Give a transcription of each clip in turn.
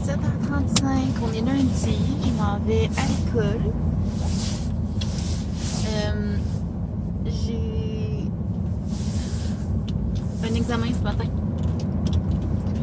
7h35, on est lundi, je m'en vais à l'école. J'ai un examen ce matin.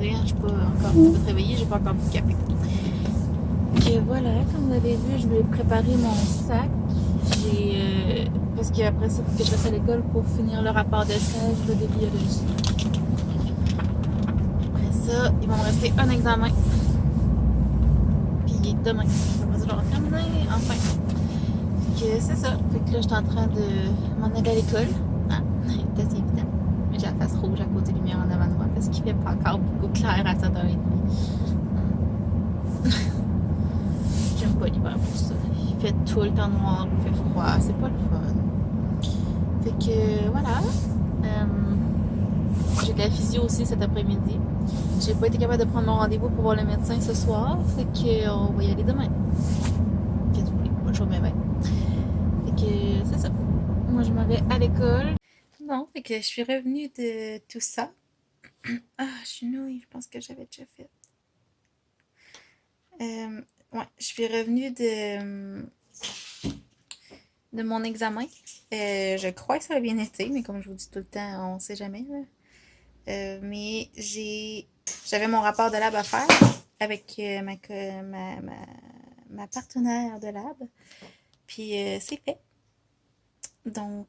Je suis pas encore tout réveillée, j'ai pas encore bu de café. Et voilà, comme vous avez vu, je vais préparer mon sac. Parce qu'après ça, il faut que je reste à l'école pour finir le rapport de stage de biologie. Après ça, il va me rester un examen. Puis demain. Après ça, je vais terminer, enfin. Fait que c'est ça. Fait que là, je suis en train de m'en aller à l'école. Ah, c'est assez évident. Mais j'ai la face rouge à côté de lumière en avant de moi parce qu'il fait pas encore beaucoup clair à 7h30. J'aime pas l'hiver pour ça. Il fait tout le temps noir, il fait froid, c'est pas le fun. Fait que voilà. J'ai de la physio aussi cet après-midi. J'ai pas été capable de prendre mon rendez-vous pour voir le médecin ce soir. Fait que on va y aller demain. Qu'est-ce que vous voulez? Pas le choix, mais ben. Fait que c'est ça. Moi, je m'en vais à l'école. Bon, fait que je suis revenue de tout ça. Ah, je suis nouille, je pense que j'avais déjà fait. Ouais, je suis revenue de mon examen. Je crois que ça a bien été, mais comme je vous dis tout le temps, on sait jamais. Mais j'avais mon rapport de lab à faire avec ma partenaire de lab. Puis c'est fait. Donc,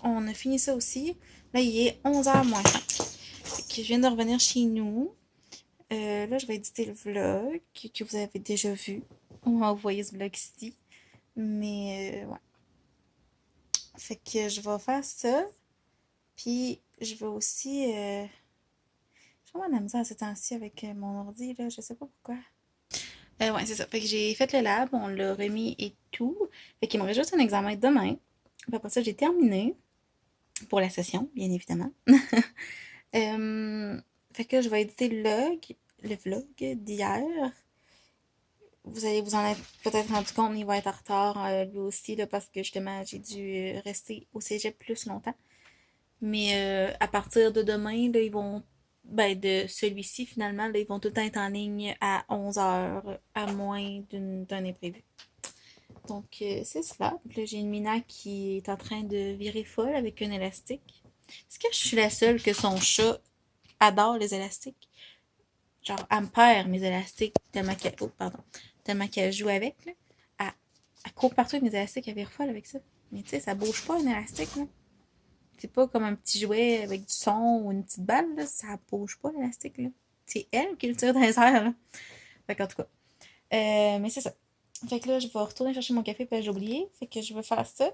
on a fini ça aussi. Là, il est 11h moins 5. Fait que je viens de revenir chez nous. Là, je vais éditer le vlog que vous avez déjà vu. On va envoyer ce vlog ici. Mais ouais. Fait que je vais faire ça. Puis je vais aussi. J'ai vraiment de la misère ces temps-ci avec mon ordi, là. Je sais pas pourquoi. Ouais, c'est ça. Fait que j'ai fait le lab, on l'a remis et tout. Fait qu'il me reste juste un examen demain. Puis après ça, j'ai terminé pour la session, bien évidemment. Fait que je vais éditer le vlog d'hier. Vous allez vous en être peut-être rendu compte, il va être en retard lui aussi, là, parce que justement, j'ai dû rester au cégep plus longtemps. Mais à partir de demain, là, ils vont, ben, de celui-ci finalement, là, ils vont tout le temps être en ligne à 11h, à moins d'un imprévu. Donc, c'est cela. Donc là, j'ai une Mina qui est en train de virer folle avec un élastique. Est-ce que je suis la seule que son chat adore les élastiques? Genre, elle me perd mes élastiques tellement qu'elle, oh, pardon, tellement qu'elle joue avec, là. Elle court partout avec mes élastiques, elle vire folle avec ça. Mais tu sais, ça bouge pas un élastique, là. C'est pas comme un petit jouet avec du son ou une petite balle, là. Ça bouge pas l'élastique, là. C'est elle qui le tire dans les airs, là. Fait qu'en tout cas. Mais c'est ça. Fait que là, je vais retourner chercher mon café parce que j'ai oublié. Fait que je vais faire ça.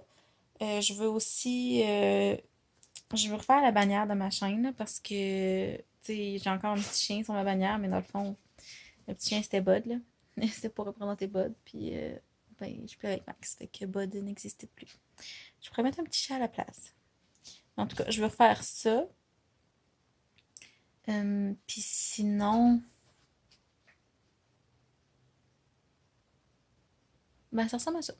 Je veux aussi. Je veux refaire la bannière de ma chaîne là, parce que. Tu sais, j'ai encore un petit chien sur ma bannière, mais dans le fond, le petit chien c'était Bud, là. C'était pour représenter Bud. Puis, ben, je suis plus avec Max. Fait que Bud n'existait plus. Je pourrais mettre un petit chat à la place. En tout cas, je veux faire ça. Puis sinon. Ben, ça ressemble à ça.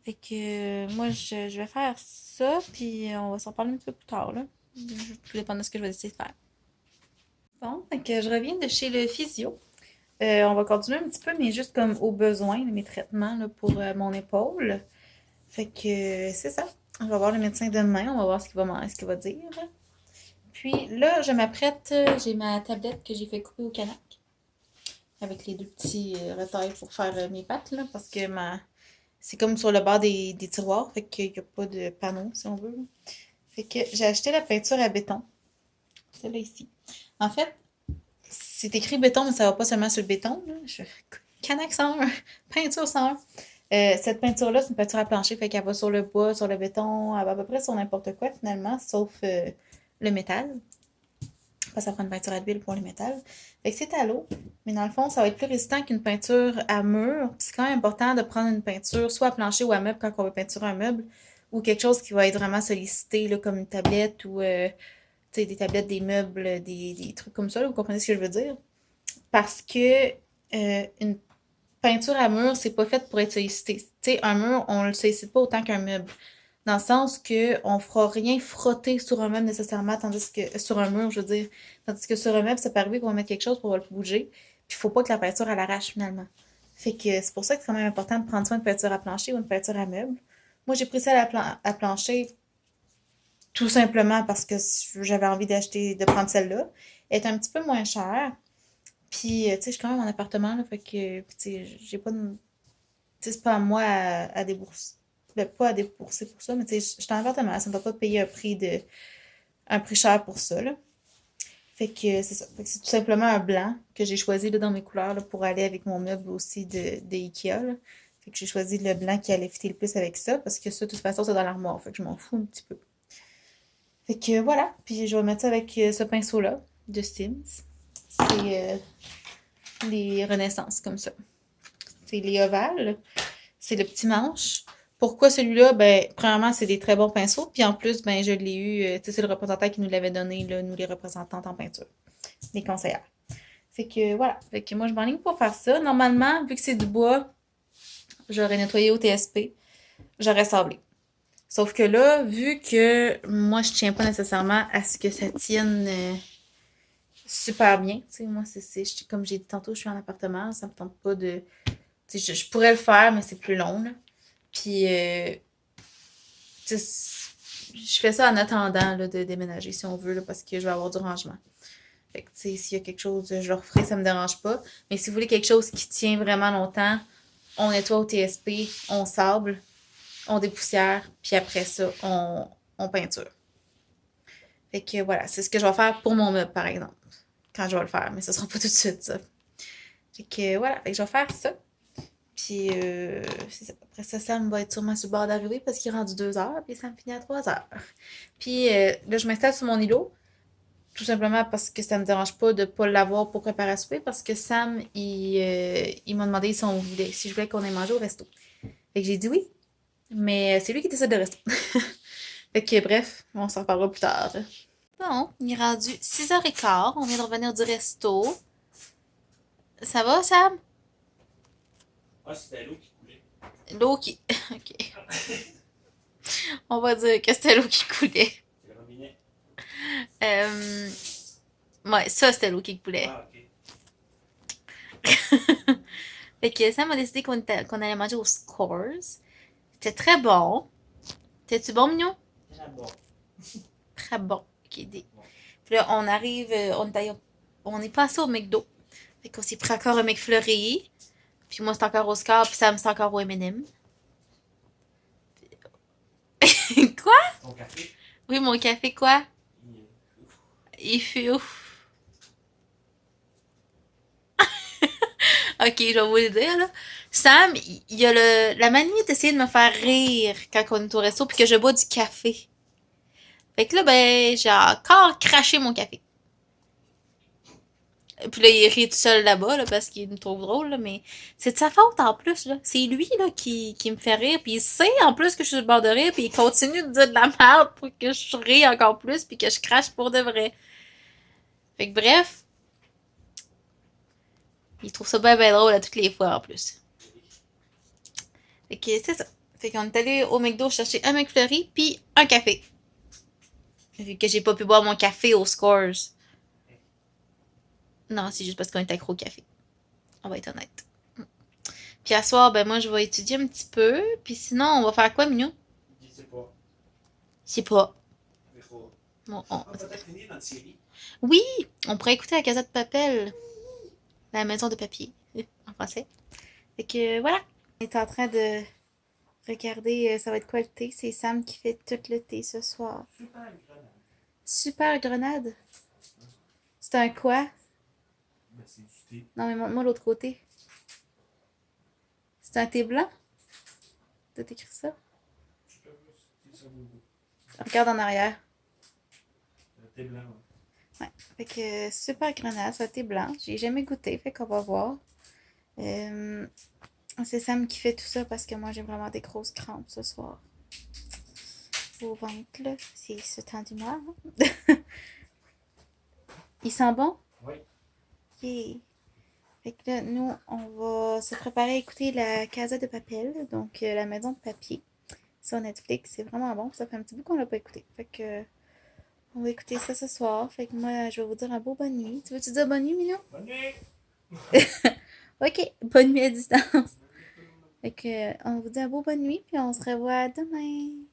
Fait que moi, je vais faire ça, puis on va s'en parler un petit peu plus tard, là. Tout dépend de ce que je vais essayer de faire. Bon, fait que je reviens de chez le physio. On va continuer un petit peu, mais juste comme au besoin, mes traitements là, pour mon épaule. Fait que c'est ça. On va voir le médecin demain, on va voir ce qu'il va dire. Puis là, je m'apprête, j'ai ma tablette que j'ai fait couper au canac. Avec les deux petits retails pour faire mes pattes, là, parce que c'est comme sur le bord des tiroirs, fait qu'il n'y a pas de panneau, si on veut. Fait que j'ai acheté la peinture à béton. Celle-là ici. En fait, c'est écrit béton, mais ça va pas seulement sur le béton. Là. Canac 101, peinture 101. Cette peinture-là, c'est une peinture à plancher, fait qu'elle va sur le bois, sur le béton, elle va à peu près sur n'importe quoi finalement, sauf le métal. Ça prend une peinture à l'huile pour le métal. Fait que c'est à l'eau, mais dans le fond, ça va être plus résistant qu'une peinture à mur. C'est quand même important de prendre une peinture soit à plancher ou à meuble quand on veut peinturer un meuble, ou quelque chose qui va être vraiment sollicité, là, comme une tablette ou des tablettes, des meubles, des trucs comme ça. Là, vous comprenez ce que je veux dire? Parce que une peinture à mur, c'est pas fait pour être sollicité. Tu sais, un mur, on le sollicite pas autant qu'un meuble. Dans le sens que on fera rien frotter sur un meuble nécessairement, tandis que sur un mur, je veux dire. Tandis que sur un meuble, ça peut arriver qu'on va mettre quelque chose pour le bouger. Puis il faut pas que la peinture elle arrache finalement. Fait que c'est pour ça que c'est quand même important de prendre soin de peinture à plancher ou une peinture à meuble. Moi, j'ai pris celle à plancher tout simplement parce que j'avais envie de prendre celle-là. Elle est un petit peu moins chère. Puis, tu sais, je suis quand même en appartement, là, fait que, puis, tu sais, j'ai pas de. Tu sais, c'est pas à moi à débourser. Ben, pas à débourser pour ça, mais tu sais, je suis en appartement, ça me va pas payer un prix cher pour ça, là. Fait que c'est ça. Fait que c'est tout simplement un blanc que j'ai choisi là, dans mes couleurs là, pour aller avec mon meuble aussi de Ikea, là. Fait que j'ai choisi le blanc qui allait fitter le plus avec ça, parce que ça, de toute façon, c'est dans l'armoire. Fait que je m'en fous un petit peu. Fait que voilà. Puis je vais mettre ça avec ce pinceau-là de Sims. C'est les renaissances comme ça. C'est les ovales. C'est le petit manche. Pourquoi celui-là? Ben, premièrement, c'est des très bons pinceaux. Puis en plus, ben, je l'ai eu, tu sais, c'est le représentant qui nous l'avait donné, là, nous les représentantes en peinture. Les conseillères. Fait que voilà. Fait que moi, je m'enligne pour faire ça. Normalement, vu que c'est du bois, j'aurais nettoyé au TSP. J'aurais sablé. Sauf que là, vu que moi, je tiens pas nécessairement à ce que ça tienne super bien, tu sais, moi, comme j'ai dit tantôt, je suis en appartement, ça me tente pas de. Tu sais, je pourrais le faire, mais c'est plus long, là. Puis, tu sais, je fais ça en attendant là, de déménager, si on veut, là, parce que je vais avoir du rangement. Fait que, tu sais, s'il y a quelque chose, je le referai, ça me dérange pas. Mais si vous voulez quelque chose qui tient vraiment longtemps, on nettoie au TSP, on sable, on dépoussière, puis après ça, on peinture. Fait que voilà, c'est ce que je vais faire pour mon meuble, par exemple. Quand je vais le faire, mais ce sera pas tout de suite, ça. Fait que voilà, fait que je vais faire ça. Puis c'est ça. Après ça, Sam va être sûrement sur le bord d'arriver parce qu'il est rendu 2 heures, puis ça me finit à 3 heures. Puis là, je m'installe sur mon îlot, tout simplement parce que ça me dérange pas de pas l'avoir pour préparer à souper, parce que Sam, il m'a demandé si je voulais qu'on ait mangé au resto. Fait que j'ai dit oui, mais c'est lui qui décide de resto. Fait que bref, on s'en reparlera plus tard. Bon, il est rendu 6h15, on vient de revenir du resto. Ça va, Sam? Ah, c'était l'eau qui coulait. L'eau qui. Ok. On va dire que c'était l'eau qui coulait. C'est le robinet. Euh... Ouais, ça, c'était l'eau qui coulait. Ah, ok. Fait que Sam a décidé qu'on allait manger au Scores. C'était très bon. T'es-tu bon, mignon? Très bon. Très bon. Ok, Bon. Puis là, on arrive, on est passé au McDo. Fait qu'on s'est pris encore un McFlurry. Puis moi, c'est encore au Score, puis Sam, c'est encore au M&M. Quoi? Ton café? Oui, mon café, quoi? Il est ouf. Il fait ouf. Ok, je vais vous le dire, là. Sam, il a la manie d'essayer de me faire rire quand on est au resto puis que je bois du café. Fait que là, ben, j'ai encore craché mon café. Puis là, il rit tout seul là-bas, là, parce qu'il me trouve drôle, là, mais c'est de sa faute en plus, là. C'est lui, là, qui me fait rire, puis il sait en plus que je suis sur le bord de rire, puis il continue de dire de la merde pour que je rie encore plus, puis que je crache pour de vrai. Fait que bref, il trouve ça bien, bien drôle à toutes les fois en plus. Fait que c'est ça. Fait qu'on est allé au McDo chercher un McFlurry puis un café. Vu que j'ai pas pu boire mon café au Scores. Non, c'est juste parce qu'on est accro au café. On va être honnête. Puis à soir, ben moi je vais étudier un petit peu. Puis sinon, on va faire quoi, Mignon? Je sais pas. Je sais pas. Verra. Bon, Ah, peut-être finir notre série. Oui! On pourrait écouter la Casa de Papel. La maison de papier. En français. Fait que voilà. On est en train de regarder ça va être quoi le thé. C'est Sam qui fait tout le thé ce soir. Super grenade. Super grenade. C'est un quoi? Ben, c'est du thé. Non, mais montre-moi l'autre côté. C'est un thé blanc? T'as écrit ça? Je peux c'est ça beaucoup. Regarde en arrière. Le thé blanc. Ouais. Fait que super grenade, c'est un thé blanc. J'ai jamais goûté, fait qu'on va voir. Euh, c'est Sam qui fait tout ça parce que moi j'ai vraiment des grosses crampes ce soir. Au ventre, là. C'est ce temps du mois. Hein? Il sent bon? Oui. Yeah. Fait que là, nous, on va se préparer à écouter la Casa de Papel, donc la maison de papier. sur Netflix. C'est vraiment bon. Ça fait un petit bout qu'on l'a pas écouté. Fait que on va écouter ça ce soir. Fait que moi, je vais vous dire un beau bonne nuit. Tu veux-tu dire bonne nuit, Mignon? Bonne nuit! Ok, bonne nuit à distance. Bonne nuit tout le monde. Fait que on vous dit un beau bonne nuit, puis on se revoit demain.